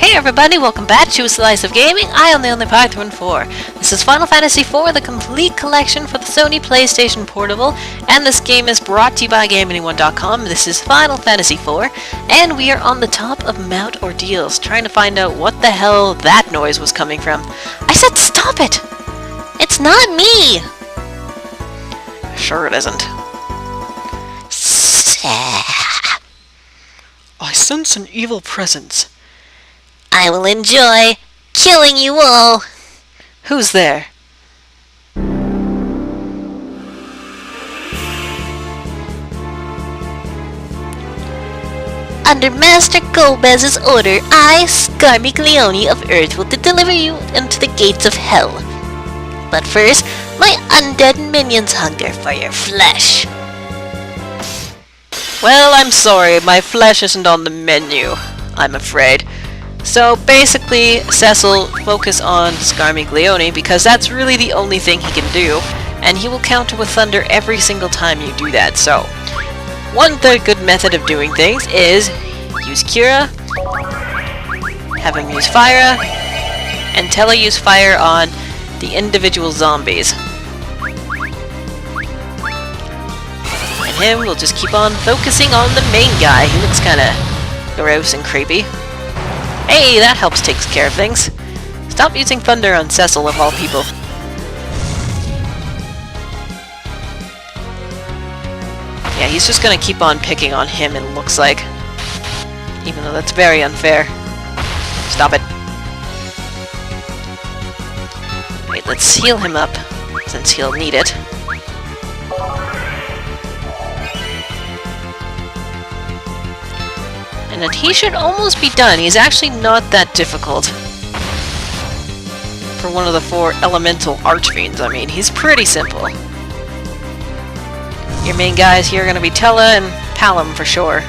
Hey everybody, welcome back to A Slice of Gaming. I am the only Python 4. This is Final Fantasy IV, the complete collection for the Sony PlayStation Portable, and this game is brought to you by GameAnyone.com. This is Final Fantasy IV, and we are on the top of Mount Ordeals, trying to find out what the hell that noise was coming from. I said stop it! It's not me! Sure it isn't. I sense an evil presence. I will enjoy killing you all. Who's there? Under Master Golbez's order, I, Scarmy Cleone of Earth, will deliver you into the gates of hell. But first, my undead minions hunger for your flesh. Well, I'm sorry, my flesh isn't on the menu, I'm afraid. So basically, Cecil, focus on Scarmy Cleone because that's really the only thing he can do, and he will counter with thunder every single time you do that. So, one good method of doing things is use Kira, have him use fire, and Tella use fire on the individual zombies. And him, we'll just keep on focusing on the main guy. He looks kinda gross and creepy. Hey, that helps take care of things. Stop using thunder on Cecil of all people. Yeah, he's just gonna keep on picking on him, it looks like. Even though that's very unfair. Stop it. Wait, let's heal him up, since he'll need it. And then he should almost be done. He's actually not that difficult. For one of the 4 elemental archfiends, I mean, he's pretty simple. Your main guys here are going to be Tella and Palom for sure.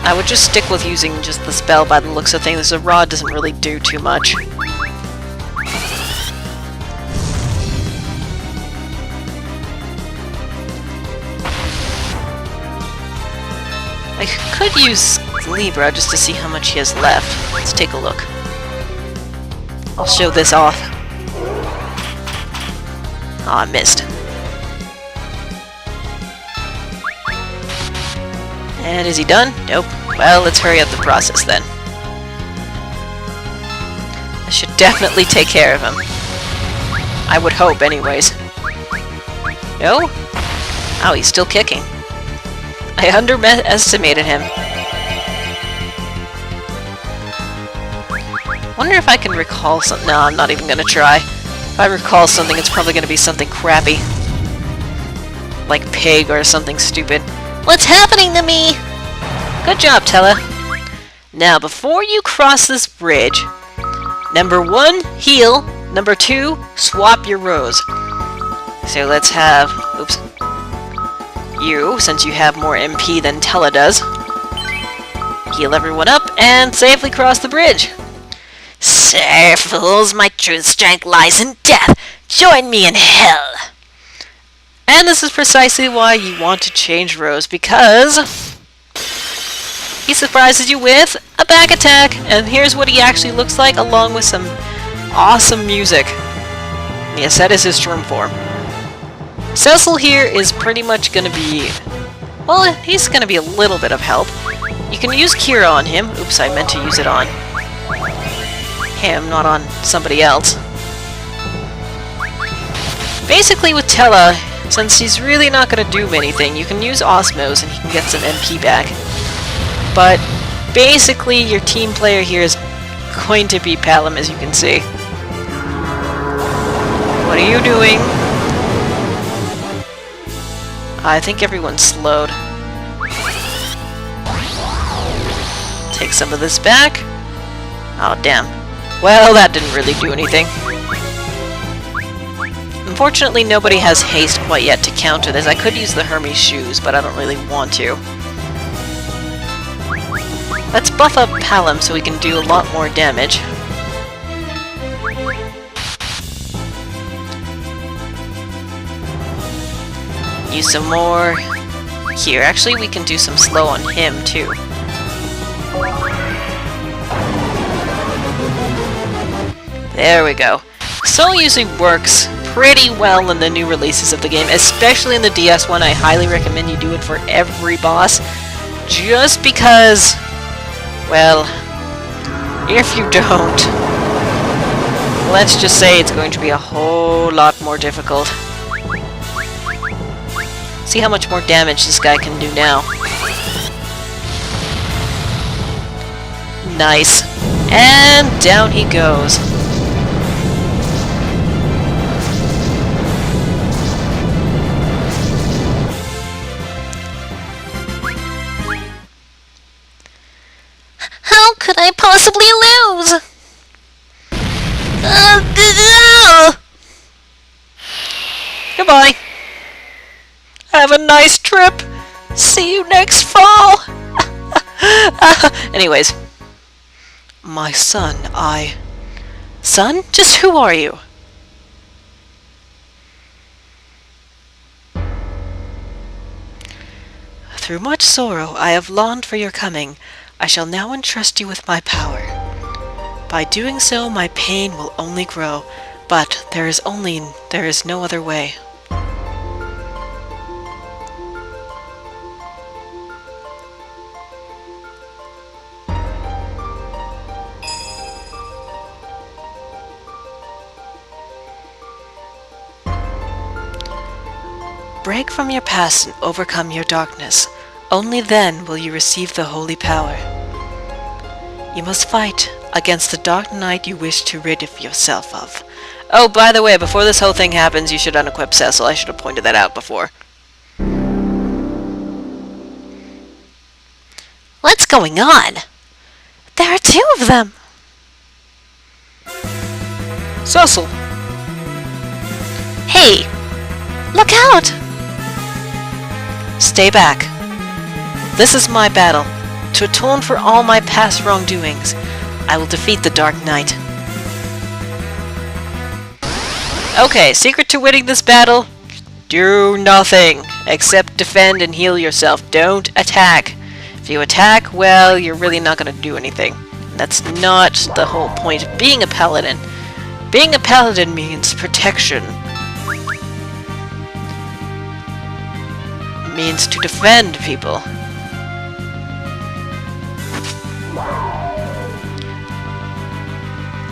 I would just stick with using just the spell by the looks of things. The rod doesn't really do too much. I could use Libra just to see how much he has left. Let's take a look. I'll show this off. Oh, I missed. And is he done? Nope. Well, let's hurry up the process then. I should definitely take care of him. I would hope, anyways. No? Oh, he's still kicking. I underestimated him. Wonder if I can recall something. No, I'm not even gonna try. If I recall something, it's probably gonna be something crappy. Like pig or something stupid. What's happening to me? Good job, Tella. Now, before you cross this bridge, number 1, heal. Number 2, swap your rows. So let's have... Oops. You, since you have more MP than Tella does. Heal everyone up and safely cross the bridge. Sir, fools, my true strength lies in death. Join me in hell. And this is precisely why you want to change rows, because he surprises you with a back attack. And here's what he actually looks like, along with some awesome music. Yes, that is his storm form. Cecil here is pretty much going to be... Well, he's going to be a little bit of help. You can use Kira on him. Oops, I meant to use it on him, not on somebody else. Basically with Tella, since he's really not going to do anything, you can use Osmos and he can get some MP back. But basically your team player here is going to be Palom, as you can see. What are you doing? I think everyone's slowed. Take some of this back. Oh, damn. Well, that didn't really do anything. Unfortunately, nobody has haste quite yet to counter this. I could use the Hermes shoes, but I don't really want to. Let's buff up Palom so we can do a lot more damage. Use some more here. Actually, we can do some slow on him, too. There we go. Soul usually works pretty well in the new releases of the game, especially in the DS one. I highly recommend you do it for every boss, just because, well, if you don't, let's just say it's going to be a whole lot more difficult. See how much more damage this guy can do now. Nice. And down he goes. How could I possibly lose? Goodbye. Have a nice trip. See you next fall. Anyways. My son, Son? Just who are you? Through much sorrow, I have longed for your coming. I shall now entrust you with my power. By doing so, my pain will only grow, but there is no other way. Break from your past and overcome your darkness. Only then will you receive the holy power. You must fight against the dark knight you wish to rid yourself of. Oh, by the way, before this whole thing happens, you should unequip Cecil. I should have pointed that out before. What's going on? There are two of them. Cecil! Hey, look out! Stay back. This is my battle. To atone for all my past wrongdoings, I will defeat the Dark Knight. Okay, secret to winning this battle? Do nothing, except defend and heal yourself. Don't attack. If you attack, well, you're really not going to do anything. That's not the whole point of being a paladin. Being a paladin means protection. Means to defend people.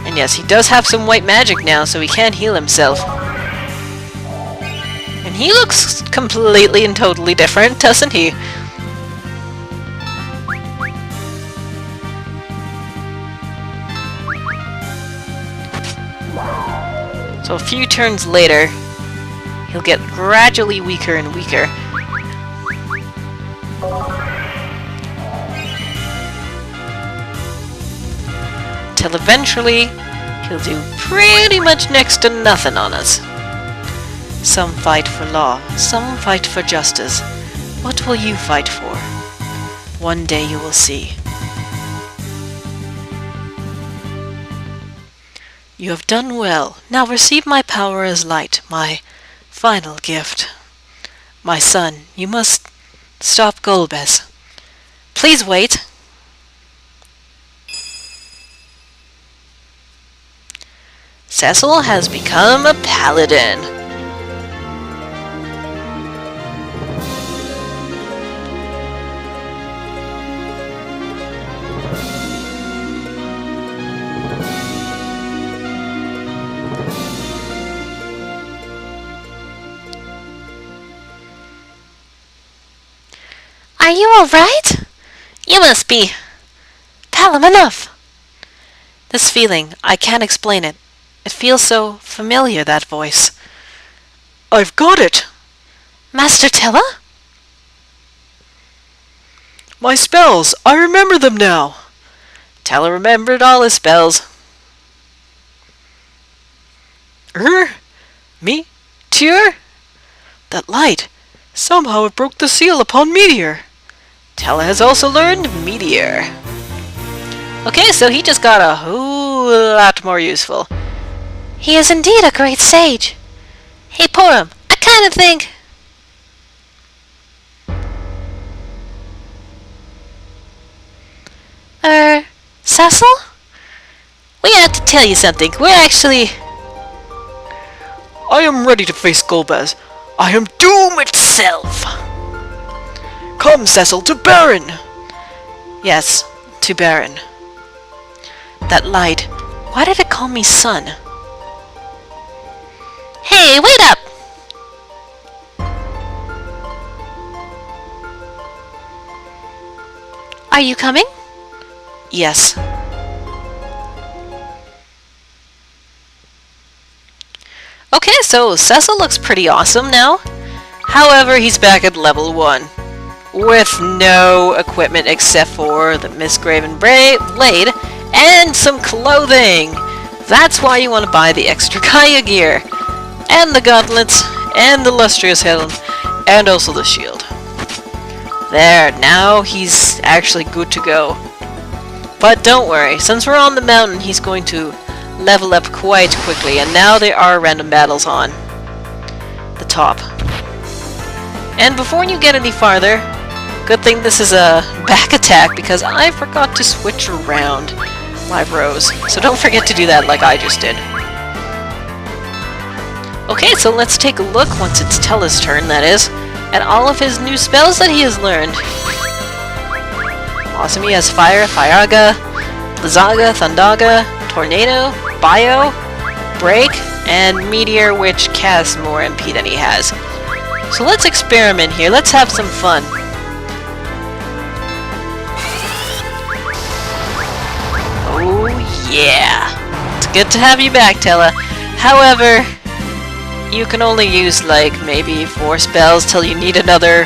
And yes, he does have some white magic now, so he can heal himself. And he looks completely and totally different, doesn't he? So a few turns later, he'll get gradually weaker and weaker. Till eventually, he'll do pretty much next to nothing on us. Some fight for law, some fight for justice. What will you fight for? One day you will see. You have done well. Now receive my power as light, my final gift. My son, you must stop Golbez. Please wait. Cecil has become a paladin. Are you alright? You must be Palam enough. This feeling, I can't explain it. It feels so familiar, that voice. I've got it! Master Tella? My spells! I remember them now! Tella remembered all his spells. Me? Tyr? That light! Somehow it broke the seal upon Meteor! Tella has also learned Meteor. Okay, so he just got a whole lot more useful. He is indeed a great sage. Hey, Porum, I kind of think... Cecil? We have to tell you something. We're actually... I am ready to face Golbez. I am doom itself! Come, Cecil, to Baron! Yes, to Baron. That light. Why did it call me son? Hey, wait up! Are you coming? Yes. Okay, so Cecil looks pretty awesome now. However, he's back at level 1. With no equipment except for the Misgraven Blade and some clothing. That's why you want to buy the extra Gaia gear. And the gauntlets, and the lustrous helm, and also the shield. There, now he's actually good to go. But don't worry, since we're on the mountain, he's going to level up quite quickly, and now there are random battles on the top. And before you get any farther, good thing this is a back attack, because I forgot to switch around my rows. So don't forget to do that like I just did. Okay, so let's take a look, once it's Tella's turn, that is, at all of his new spells that he has learned. Awesome, he has Fire, Firaga, Blizzaga, Thundaga, Tornado, Bio, Break, and Meteor, which casts more MP than he has. So let's experiment here, let's have some fun. Oh yeah! It's good to have you back, Tella. However, you can only use like maybe 4 spells till you need another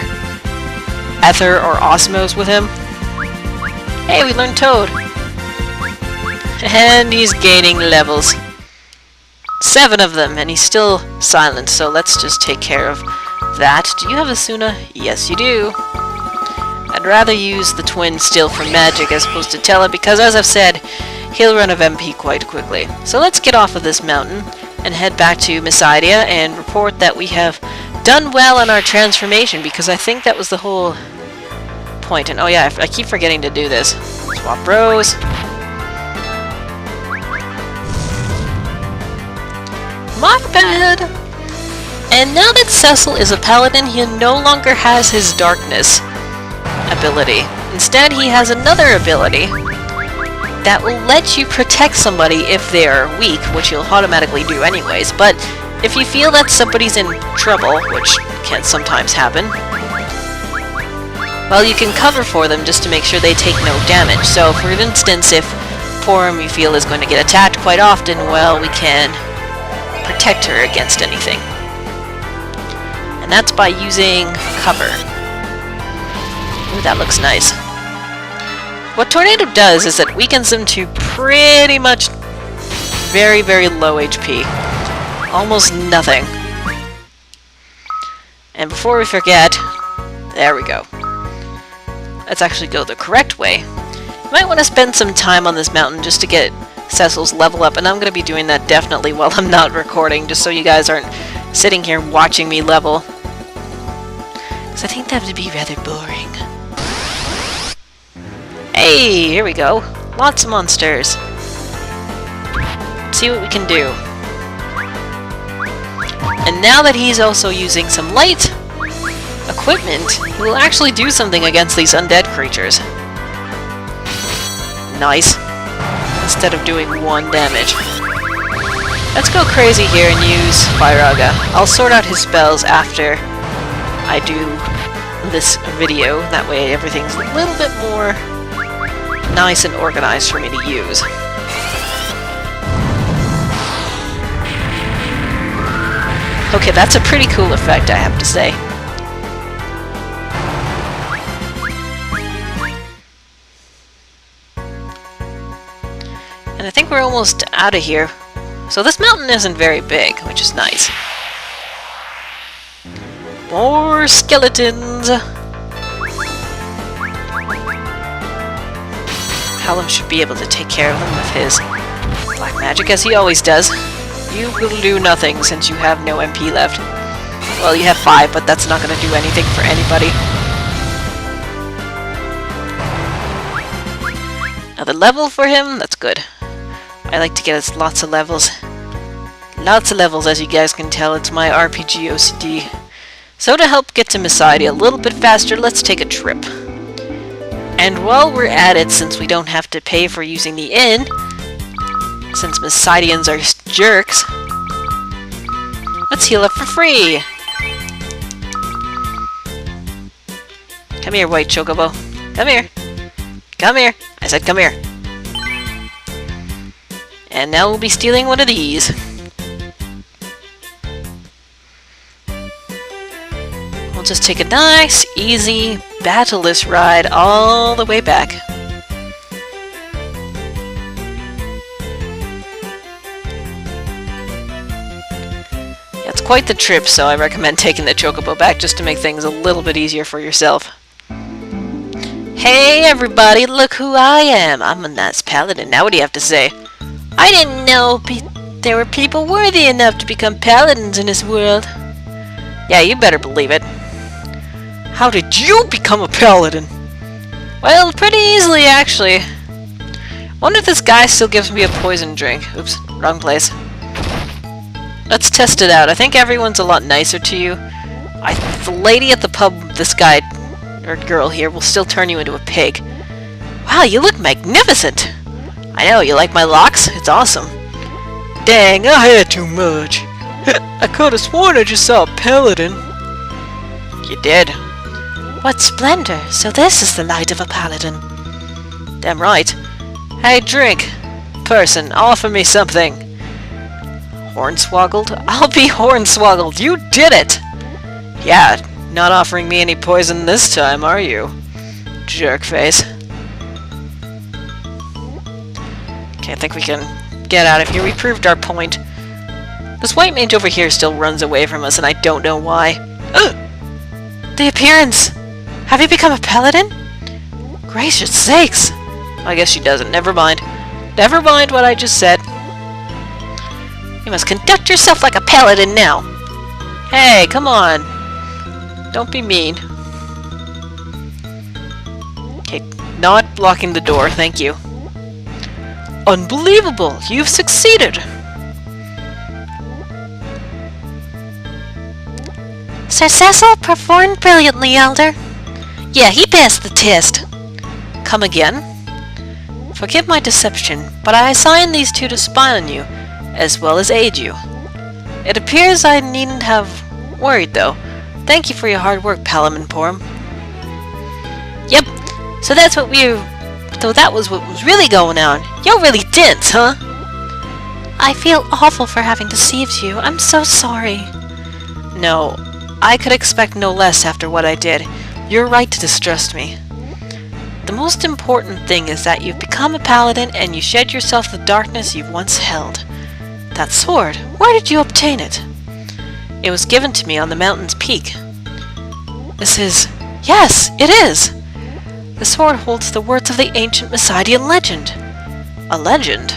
Ether or Osmos with him. Hey, we learned Toad. And he's gaining levels. 7 of them, and he's still silent, so let's just take care of that. Do you have Asuna? Yes, you do. I'd rather use the twin still for magic as opposed to Tella, because as I've said, he'll run of MP quite quickly. So let's get off of this mountain and head back to Misaidia and report that we have done well in our transformation, because I think that was the whole point. And oh yeah, I keep forgetting to do this. Swap rows. My bad! And now that Cecil is a paladin, he no longer has his darkness ability. Instead, he has another ability that will let you protect somebody if they're weak, which you'll automatically do anyways, but if you feel that somebody's in trouble, which can sometimes happen, well, you can cover for them just to make sure they take no damage. So, for instance, if Porum you feel is going to get attacked quite often, well, we can protect her against anything. And that's by using cover. Ooh, that looks nice. What Tornado does is it weakens them to pretty much very, very low HP. Almost nothing. And before we forget, there we go. Let's actually go the correct way. You might want to spend some time on this mountain just to get Cecil's level up, and I'm going to be doing that definitely while I'm not recording, just so you guys aren't sitting here watching me level. Because I think that would be rather boring. Hey, here we go. Lots of monsters. Let's see what we can do. And now that he's also using some light equipment, he will actually do something against these undead creatures. Nice. Instead of doing 1 damage. Let's go crazy here and use Firaga. I'll sort out his spells after I do this video. That way everything's a little bit more nice and organized for me to use. Okay, that's a pretty cool effect, I have to say. And I think we're almost out of here. So this mountain isn't very big, which is nice. More skeletons! Hallam should be able to take care of them with his black magic, as he always does. You will do nothing since you have no MP left. Well, you have 5, but that's not going to do anything for anybody. Another level for him? That's good. I like to get us lots of levels. Lots of levels, as you guys can tell. It's my RPG OCD. So to help get to Misidi a little bit faster, let's take a trip. And while we're at it, since we don't have to pay for using the inn, since Misidians are jerks, let's heal up for free! Come here, white chocobo. Come here. Come here. I said come here. And now we'll be stealing one of these. We'll just take a nice, easy, battleless ride all the way back. It's quite the trip, so I recommend taking the chocobo back just to make things a little bit easier for yourself. Hey everybody, look who I am! I'm a nice paladin. Now what do you have to say? I didn't know there were people worthy enough to become paladins in this world. Yeah, you better believe it. How did you become a paladin? Well, pretty easily, actually. Wonder if this guy still gives me a poison drink. Oops, wrong place. Let's test it out. I think everyone's a lot nicer to you. The lady at the pub, this guy, or girl here, will still turn you into a pig. Wow, you look magnificent! I know, you like my locks? It's awesome. Dang, I had too much. I could have sworn I just saw a paladin. You did. What splendor! So this is the light of a paladin. Damn right. Hey, drink. Person, offer me something. Hornswoggled? I'll be hornswoggled. You did it! Yeah, not offering me any poison this time, are you? Jerkface. Okay, I think we can get out of here. We proved our point. This white mage over here still runs away from us, and I don't know why. The appearance! Have you become a paladin? Gracious sakes! I guess she doesn't. Never mind. Never mind what I just said. You must conduct yourself like a paladin now. Hey, come on. Don't be mean. Okay, not blocking the door, thank you. Unbelievable! You've succeeded! Sir Cecil performed brilliantly, Elder. Yeah, he passed the test. Come again? Forgive my deception, but I assigned these two to spy on you, as well as aid you. It appears I needn't have worried, though. Thank you for your hard work, Paladin Porum. Yep, so that's what that was what was really going on. You're really dense, huh? I feel awful for having deceived you. I'm so sorry. No, I could expect no less after what I did. You're right to distrust me. The most important thing is that you've become a paladin and you shed yourself the darkness you've once held. That sword, where did you obtain it? It was given to me on the mountain's peak. This is... Yes, it is! The sword holds the words of the ancient Misidian legend. A legend?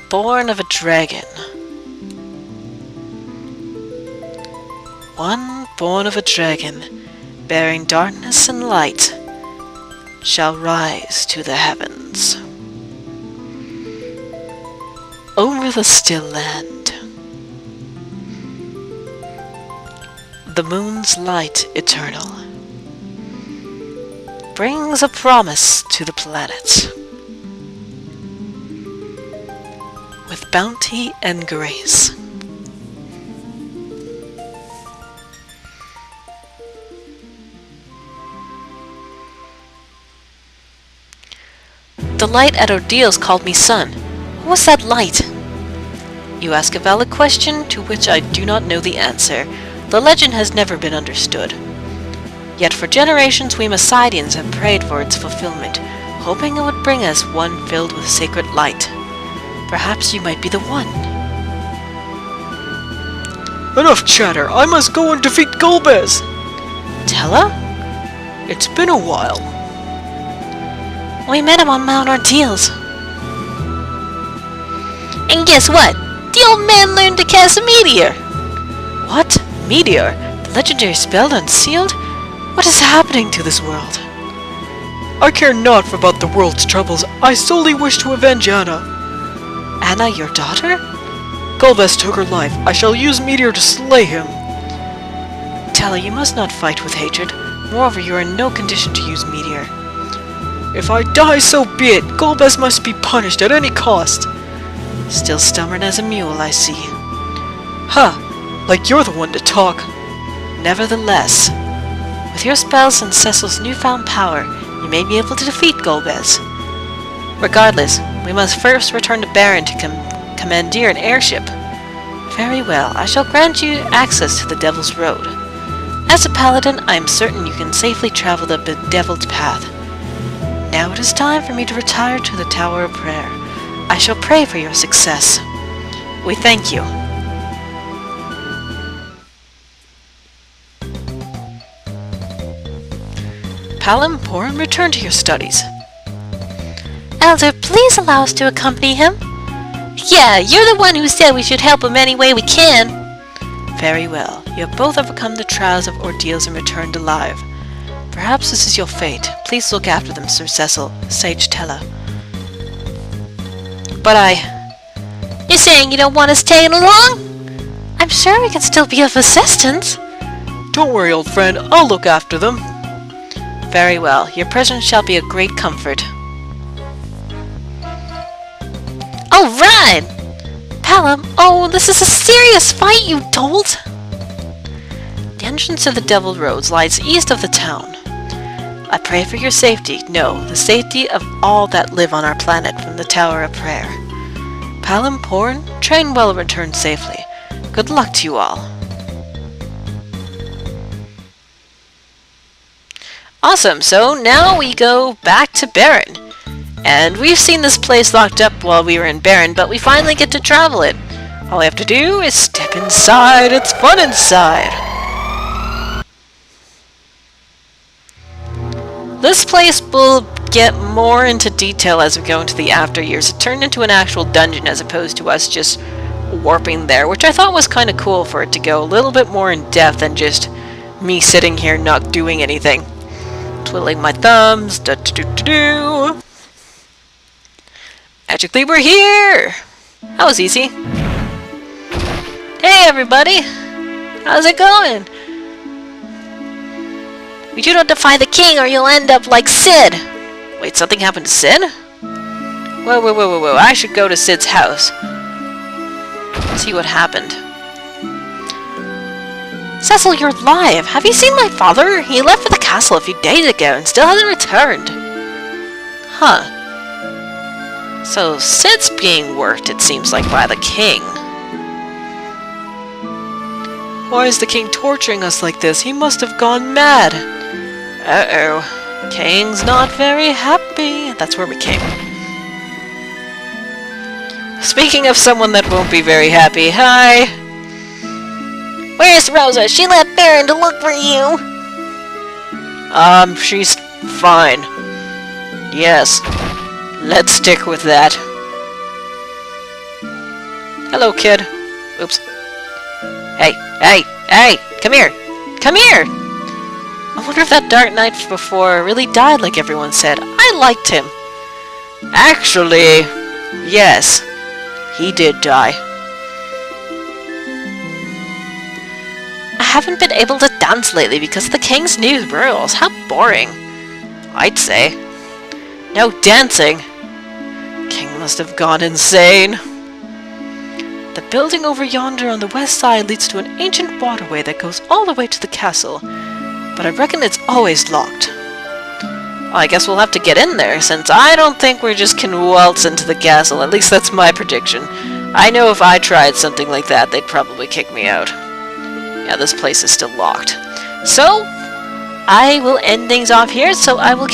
Born of a dragon. One born of a dragon, bearing darkness and light, shall rise to the heavens. Over the still land, the moon's light eternal brings a promise to the planet. With bounty and grace. The light at ordeals called me son. What was that light? You ask a valid question to which I do not know the answer. The legend has never been understood. Yet for generations we Misidians have prayed for its fulfillment, hoping it would bring us one filled with sacred light. Perhaps you might be the one. Enough chatter. I must go and defeat Golbez. Tella? It's been a while. We met him on Mount Ordeals. And guess what? The old man learned to cast a meteor. What? Meteor? The legendary spell unsealed? What is happening to this world? I care not about the world's troubles. I solely wish to avenge Anna. Anna, your daughter? Golbez took her life. I shall use meteor to slay him. Tella, you must not fight with hatred. Moreover, you are in no condition to use meteor. If I die, so be it. Golbez must be punished at any cost. Still stubborn as a mule, I see. Huh, like you're the one to talk. Nevertheless, with your spells and Cecil's newfound power, you may be able to defeat Golbez. Regardless, we must first return to Baron to commandeer an airship. Very well, I shall grant you access to the Devil's Road. As a paladin, I am certain you can safely travel the bedeviled path. Now it is time for me to retire to the Tower of Prayer. I shall pray for your success. We thank you. Palamporin, return to your studies. Elder, please allow us to accompany him. Yeah, you're the one who said we should help him any way we can. Very well. You have both overcome the trials of ordeals and returned alive. Perhaps this is your fate. Please look after them, Sir Cecil, Sage Tella. But You're saying you don't want us tagging along? I'm sure we can still be of assistance. Don't worry, old friend. I'll look after them. Very well. Your presence shall be a great comfort. All right! Palam, oh, this is a serious fight, you dolt! The entrance to the Devil Roads lies east of the town. I pray for your safety, no, the safety of all that live on our planet from the Tower of Prayer. Palamporin, train well and return safely. Good luck to you all. Awesome, so now we go back to Baron. And we've seen this place locked up while we were in Baron, but we finally get to travel it. All we have to do is step inside. It's fun inside. This place will get more into detail as we go into the after years. It turned into an actual dungeon as opposed to us just warping there, which I thought was kind of cool for it to go a little bit more in depth than just me sitting here not doing anything. Twiddling my thumbs. Do-do-do-do-do. Magically, we're here! That was easy. Hey, everybody! How's it going? We do not defy the king or you'll end up like Sid! Wait, something happened to Sid? Whoa. I should go to Sid's house. See what happened. Cecil, you're alive! Have you seen my father? He left for the castle a few days ago and still hasn't returned. Huh. So Sid's being worked, it seems like, by the king. Why is the king torturing us like this? He must have gone mad. Uh-oh. King's not very happy. That's where we came. Speaking of someone that won't be very happy, hi! Where's Rosa? She left Baron to look for you! She's fine. Yes. Let's stick with that. Hello, kid. Oops. Hey! Come here! Come here! I wonder if that Dark Knight before really died like everyone said. I liked him. Actually, yes. He did die. I haven't been able to dance lately because of the king's new rules. How boring. I'd say. No dancing. King must have gone insane. The building over yonder on the west side leads to an ancient waterway that goes all the way to the castle, but I reckon it's always locked. Well, I guess we'll have to get in there, since I don't think we just can waltz into the castle. At least that's my prediction. I know if I tried something like that, they'd probably kick me out. Yeah, this place is still locked. So, I will end things off here, so I will